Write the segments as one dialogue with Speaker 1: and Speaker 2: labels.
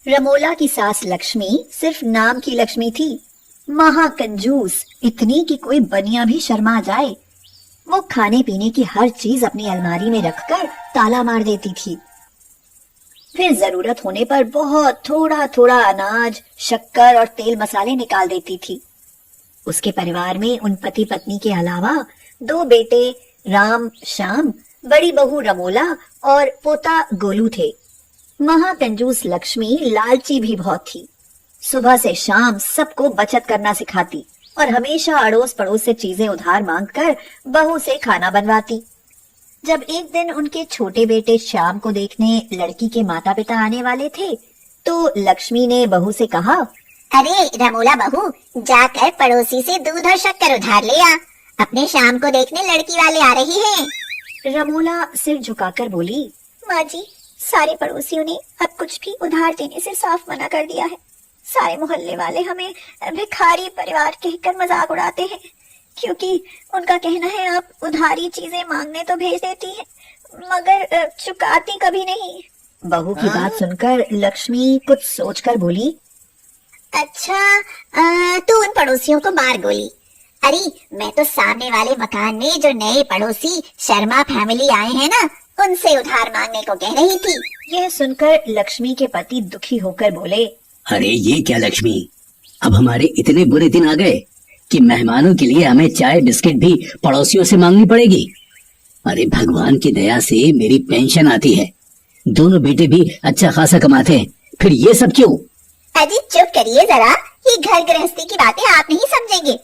Speaker 1: रमोला की सास लक्ष्मी सिर्फ नाम की लक्ष्मी थी, महाकंजूस, इतनी कि कोई बनिया भी शर्मा जाए। वो खाने पीने की हर चीज अपनी अलमारी में रखकर ताला मार देती थी। फिर जरूरत होने पर बहुत थोड़ा थोड़ा अनाज, शक्कर और तेल मसाले निकाल देती थी। उसके परिवार में उन पति पत्नी के अलावा 2 बेटे राम, श्याम, बड़ी बहू रमोला और पोता गोलू थे। महाकंजूस लक्ष्मी लालची भी बहुत थी। सुबह से शाम सबको बचत करना सिखाती और हमेशा अड़ोस पड़ोस से चीजें उधार मांगकर बहू से खाना बनवाती। जब एक दिन उनके छोटे बेटे श्याम को देखने लड़की के माता पिता आने वाले थे, तो लक्ष्मी ने बहू से कहा,
Speaker 2: अरे रमोला बहू, जाकर पड़ोसी से दूध और शक्कर उधार ले आ, अपने श्याम को देखने लड़की वाले आ रही हैं।
Speaker 1: रमोला सिर झुकाकर बोली,
Speaker 3: माँ जी, सारे पड़ोसियों ने अब कुछ भी उधार देने से साफ मना कर दिया है। सारे मोहल्ले वाले हमें भिखारी परिवार कहकर मजाक उड़ाते हैं, क्योंकि उनका कहना है आप उधारी चीजें मांगने तो भेज देती हैं, मगर चुकाती कभी नहीं।
Speaker 1: बहू की बात सुनकर लक्ष्मी कुछ सोचकर बोली,
Speaker 2: अच्छा, तू उन पड़ोसियों को मार गोली। अरे मैं तो सामने वाले मकान में जो नए पड़ोसी शर्मा फैमिली आए हैं ना, उनसे उधार मांगने को कह रही थी।
Speaker 1: यह सुनकर लक्ष्मी के पति दुखी होकर बोले,
Speaker 4: अरे ये क्या लक्ष्मी, अब हमारे इतने बुरे दिन आ गए कि मेहमानों के लिए हमें चाय बिस्किट भी पड़ोसियों से मांगनी पड़ेगी। अरे भगवान की दया से मेरी पेंशन आती है, दोनों बेटे भी अच्छा खासा कमाते हैं, फिर ये सब क्यों?
Speaker 2: अजी चुप करिए जरा, ये घर गृहस्थी की बातें आप नहीं समझेंगे।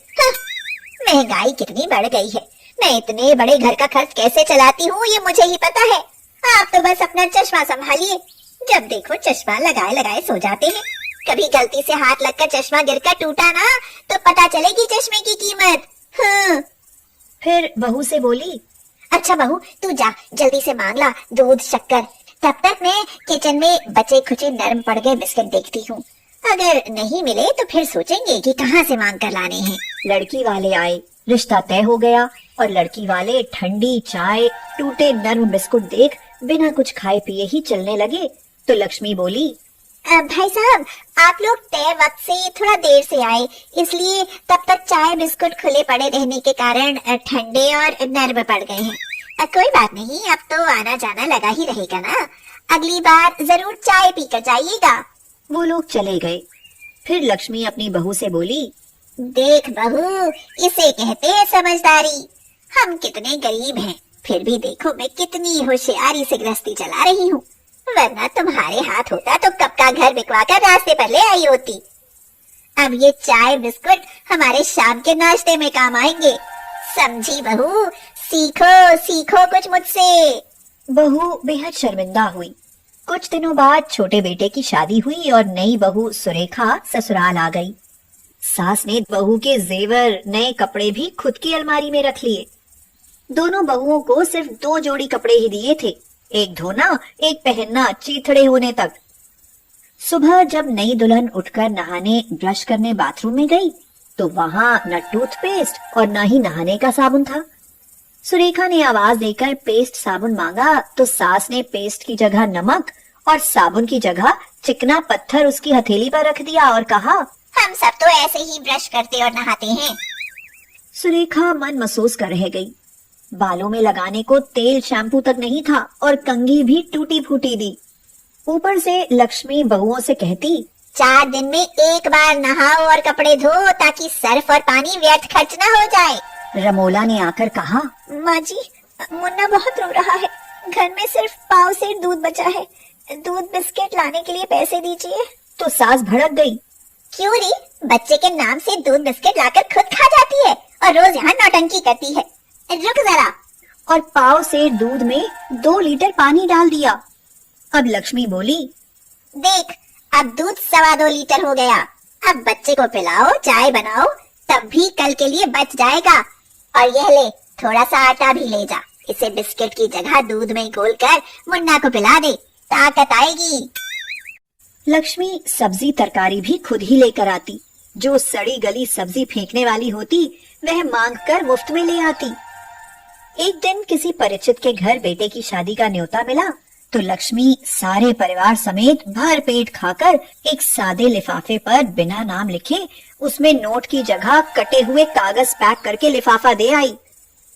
Speaker 2: महंगाई कितनी बढ़ गई है, मैं इतने बड़े घर का खर्च कैसे चलाती हूँ ये मुझे ही पता है। आप तो बस अपना चश्मा संभालिए, जब देखो चश्मा लगाए लगाए सो जाते हैं। कभी गलती से हाथ लगकर चश्मा गिरकर टूटा ना, तो पता चलेगी चश्मे की कीमत। हाँ।
Speaker 1: फिर बहू से बोली,
Speaker 2: अच्छा बहू, तू जा जल्दी से मांग ला दूध शक्कर, तब तक मैं किचन में बचे खुचे नरम पड़ गए बिस्किट देखती हूँ। अगर नहीं मिले तो फिर सोचेंगे कि कहाँ से मांग कर लाने हैं।
Speaker 1: लड़की वाले आए, रिश्ता तय हो गया और लड़की वाले ठंडी चाय, टूटे नरम बिस्कुट देख बिना कुछ खाए पिए ही चलने लगे। तो लक्ष्मी बोली,
Speaker 2: भाई साहब, आप लोग तय वक्त से थोड़ा देर से आए, इसलिए तब तक चाय बिस्कुट खुले पड़े रहने के कारण ठंडे और नरम पड़ गए हैं। कोई बात नहीं, अब तो आना जाना लगा ही रहेगा ना, अगली बार जरूर चाय पीकर जाइएगा।
Speaker 1: वो लोग चले गए। फिर लक्ष्मी अपनी बहू से बोली,
Speaker 2: देख बहू, इसे कहते हैं समझदारी। हम कितने गरीब हैं, फिर भी देखो मैं कितनी होशियारी से गृहस्थी चला रही हूँ, वरना तुम्हारे हाथ होता तो कब का घर बिकवा कर रास्ते पर ले आई होती। अब ये चाय बिस्कुट हमारे शाम के नाश्ते में काम आएंगे, समझी बहू? सीखो सीखो कुछ मुझसे।
Speaker 1: बहू बेहद शर्मिंदा हुई। कुछ दिनों बाद छोटे बेटे की शादी हुई और नई बहू सुरेखा ससुराल आ गई। सास ने बहू के जेवर, नए कपड़े भी खुद की अलमारी में रख लिए। दोनों बहुओं को सिर्फ 2 जोड़ी कपड़े ही दिए थे, एक धोना एक पहनना चीथड़े होने तक। सुबह जब नई दुल्हन उठकर नहाने ब्रश करने बाथरूम में गई, तो वहां न टूथपेस्ट और न ही नहाने का साबुन था। सुरेखा ने आवाज देकर पेस्ट साबुन मांगा तो सास ने पेस्ट की जगह नमक और साबुन की जगह चिकना पत्थर उसकी हथेली पर रख दिया और कहा,
Speaker 2: हम सब तो ऐसे ही ब्रश करते और नहाते हैं।
Speaker 1: सुरेखा मन महसूस कर रह गई। बालों में लगाने को तेल शैम्पू तक नहीं था और कंघी भी टूटी फूटी दी। ऊपर से लक्ष्मी बहुओं से कहती,
Speaker 2: 4 दिन में एक बार नहाओ और कपड़े धो, ताकि सर्फ और पानी व्यर्थ खर्च न हो जाए।
Speaker 1: रमोला ने आकर कहा,
Speaker 3: माँ जी, मुन्ना बहुत रो रहा है, घर में सिर्फ पाव से दूध बचा है, दूध बिस्किट लाने के लिए पैसे दीजिए।
Speaker 1: तो सास भड़क गई,
Speaker 2: क्यों री, बच्चे के नाम से दूध बिस्किट लाकर खुद खा जाती है और रोज यहाँ नौटंकी करती है। रुक जरा।
Speaker 1: और पाव से दूध में 2 लीटर पानी डाल दिया। अब लक्ष्मी बोली,
Speaker 2: देख, अब दूध 2.25 लीटर हो गया, अब बच्चे को पिलाओ, चाय बनाओ, तब भी कल के लिए बच जाएगा। और यह ले, थोड़ा सा आटा भी ले जा, इसे बिस्किट की जगह दूध में घोलकर मुन्ना को पिला दे, ताकत आएगी।
Speaker 1: लक्ष्मी सब्जी तरकारी भी खुद ही लेकर आती। जो सड़ी गली सब्जी फेंकने वाली होती, वह मांगकर मुफ्त में ले आती। एक दिन किसी परिचित के घर बेटे की शादी का न्योता मिला, तो लक्ष्मी सारे परिवार समेत भर पेट खाकर एक सादे लिफाफे पर बिना नाम लिखे उसमें नोट की जगह कटे हुए कागज पैक करके लिफाफा दे आई।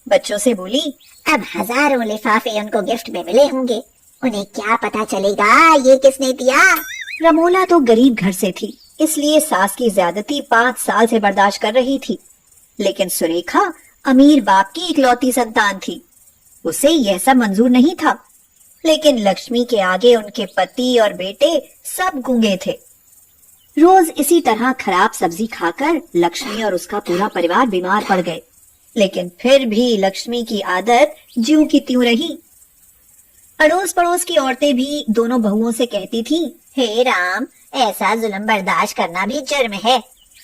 Speaker 1: बच्चों से बोली,
Speaker 2: अब हजारों लिफाफे उनको गिफ्ट में मिले होंगे, उन्हें क्या पता चलेगा ये किसने दिया।
Speaker 1: रमोला तो गरीब घर से थी, इसलिए सास की ज्यादती 5 साल से बर्दाश्त कर रही थी। लेकिन सुरेखा अमीर बाप की इकलौती संतान थी, उसे यह सब मंजूर नहीं था। लेकिन लक्ष्मी के आगे उनके पति और बेटे सब गूंगे थे। रोज इसी तरह खराब सब्जी खाकर लक्ष्मी और उसका पूरा परिवार बीमार पड़ गए, लेकिन फिर भी लक्ष्मी की आदत ज्यों की त्यों रही। अड़ोस पड़ोस की औरतें भी दोनों बहुओं से कहती थीं,
Speaker 2: हे राम, ऐसा जुल्म बर्दाश्त करना भी जुर्म है।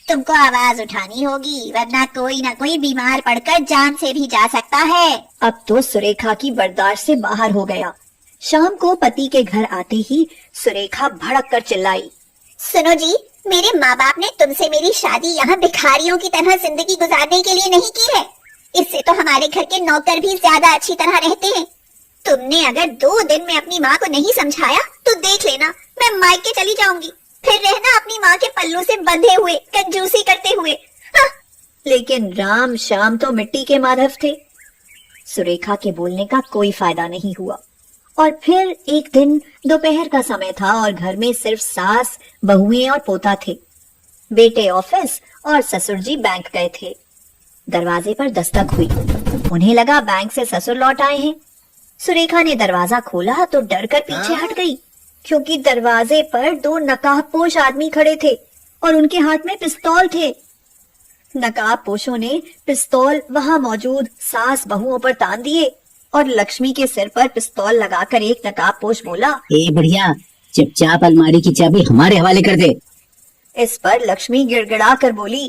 Speaker 2: तुमको आवाज उठानी होगी, वरना कोई ना कोई बीमार पड़कर जान से भी जा सकता है।
Speaker 1: अब तो सुरेखा की बर्दाश्त से बाहर हो गया। शाम को पति के घर आते ही सुरेखा भड़क कर चिल्लाई,
Speaker 2: सुनो जी, मेरे माँ बाप ने तुमसे मेरी शादी यहाँ भिखारियों की तरह जिंदगी गुजारने के लिए नहीं की है। इससे तो हमारे घर के नौकर भी ज्यादा अच्छी तरह रहते हैं। तुमने अगर 2 दिन में अपनी माँ को नहीं समझाया तो देख लेना, मैं मायके चली जाऊंगी, फिर रहना अपनी माँ के पल्लू से बंधे हुए, कंजूसी करते हुए। हाँ।
Speaker 1: लेकिन राम श्याम तो मिट्टी के माधव थे। सुरेखा के बोलने का कोई फायदा नहीं हुआ। और फिर एक दिन दोपहर का समय था और घर में सिर्फ सास, बहुएं और पोता थे। बेटे ऑफिस और ससुर जी बैंक गए थे। दरवाजे पर दस्तक हुई। उन्हें लगा बैंक से ससुर लौट आए हैं। सुरेखा ने दरवाजा खोला तो डरकर पीछे हट गई, क्योंकि दरवाजे पर 2 नकाबपोश आदमी खड़े थे और उनके हाथ में पिस्तौल थे। नकाबपोशों ने पिस्तौल वहां मौजूद सास बहुओं पर तान दिए और लक्ष्मी के सिर पर पिस्तौल लगाकर एक नकाबपोश बोला,
Speaker 4: ए बढ़िया, चुपचाप अलमारी की चाबी हमारे हवाले कर दे।
Speaker 1: इस पर लक्ष्मी गिड़गिड़ा कर बोली,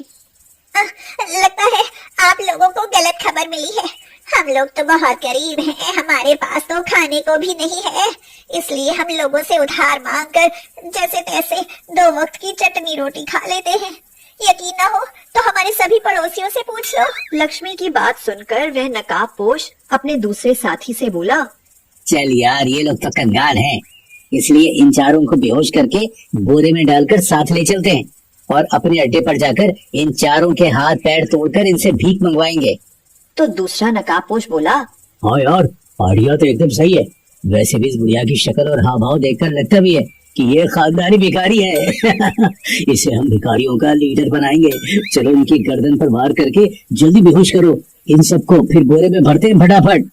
Speaker 2: लगता है आप लोगों को गलत खबर मिली है। हम लोग तो बहुत गरीब हैं, हमारे पास तो खाने को भी नहीं है, इसलिए हम लोगों से उधार मांगकर जैसे तैसे 2 वक्त की चटनी रोटी खा लेते हैं। यकीन ना हो तो हमारे सभी पड़ोसियों से पूछ लो।
Speaker 1: लक्ष्मी की बात सुनकर वह नकाबपोश अपने दूसरे साथी से बोला,
Speaker 4: चल यार, ये लोग तो कंगाल हैं, इसलिए इन चारों को बेहोश करके बोरे में डालकर साथ ले चलते हैं और अपने अड्डे पर जाकर इन चारों के हाथ पैर तोड़कर इनसे भीख मंगवाएंगे।
Speaker 1: तो दूसरा नकाबपोश बोला,
Speaker 4: हाँ यार, आइडिया तो एकदम सही है। वैसे भी इस बुढ़िया की शक्ल और हाव भाव देखकर लगता भी है कि ये खानदानी भिखारी है। इसे हम भिखारियों का लीडर बनाएंगे। चलो इनकी गर्दन पर वार करके जल्दी बेहोश करो इन सबको, फिर बोरे में भरते हैं फटाफट।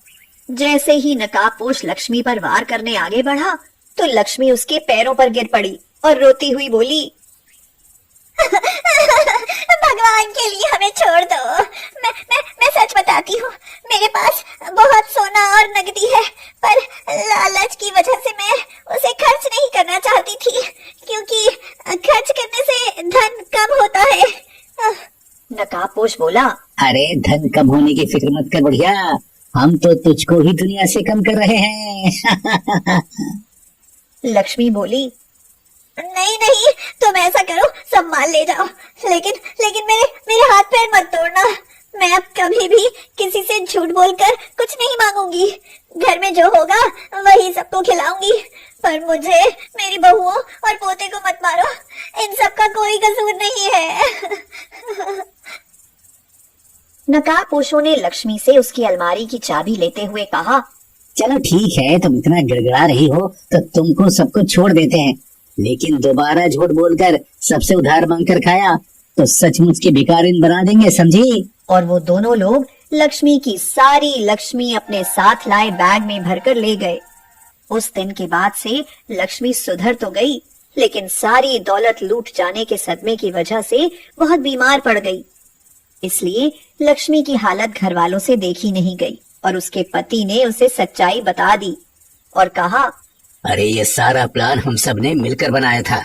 Speaker 1: जैसे ही नकाबपोश लक्ष्मी पर वार करने आगे बढ़ा तो लक्ष्मी उसके पैरों पर गिर पड़ी और रोती हुई बोली,
Speaker 2: भगवान के लिए हमें छोड़ दो। मैं सच बताती हूँ, मेरे पास बहुत सोना और नकदी है, पर लालच की वजह से मैं उसे खर्च नहीं करना चाहती थी, क्योंकि खर्च करने से धन कम होता है।
Speaker 1: नकाबपोश बोला,
Speaker 4: अरे धन कम होने की फिक्र मत कर बढ़िया, हम तो तुझको ही दुनिया से कम कर रहे हैं।
Speaker 1: लक्ष्मी बोली,
Speaker 2: नहीं नहीं, तुम ऐसा करो, संभाल ले जाओ, लेकिन मेरे हाथ पैर मत तोड़ना। मैं अब कभी भी किसी से झूठ बोलकर कुछ नहीं मांगूंगी। घर में जो होगा वही सबको खिलाऊंगी, पर मुझे, मेरी बहुओं और पोते को मत मारो, इन सब का कोई कसूर नहीं है।
Speaker 1: नकाबपोशों ने लक्ष्मी से उसकी अलमारी की चाबी लेते हुए कहा,
Speaker 4: चलो ठीक है, तुम इतना गिड़गिड़ा रही हो तो तुमको सबको छोड़ देते हैं, लेकिन दोबारा झूठ बोलकर सबसे उधार मांगकर खाया तो सचमुच के भिखारिन बना देंगे, समझी।
Speaker 1: और वो दोनों लोग लक्ष्मी की सारी लक्ष्मी अपने साथ लाए बैग में भरकर ले गए। उस दिन के बाद से लक्ष्मी सुधर तो गई, लेकिन सारी दौलत लूट जाने के सदमे की वजह से बहुत बीमार पड़ गई। इसलिए लक्ष्मी की हालत घर वालों से देखी नहीं गई और उसके पति ने उसे सच्चाई बता दी और कहा,
Speaker 4: अरे ये सारा प्लान हम सब ने मिलकर बनाया था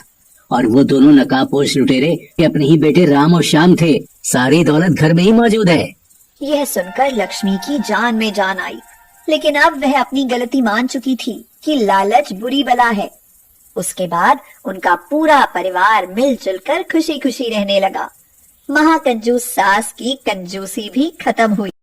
Speaker 4: और वो दोनों नकाबपोश लुटेरे ये अपने ही बेटे राम और श्याम थे। सारी दौलत घर में ही मौजूद है।
Speaker 1: यह सुनकर लक्ष्मी की जान में जान आई, लेकिन अब वह अपनी गलती मान चुकी थी कि लालच बुरी बला है। उसके बाद उनका पूरा परिवार मिलजुल कर खुशी खुशी रहने लगा। महाकंजूस सास की कंजूसी भी खत्म हुई।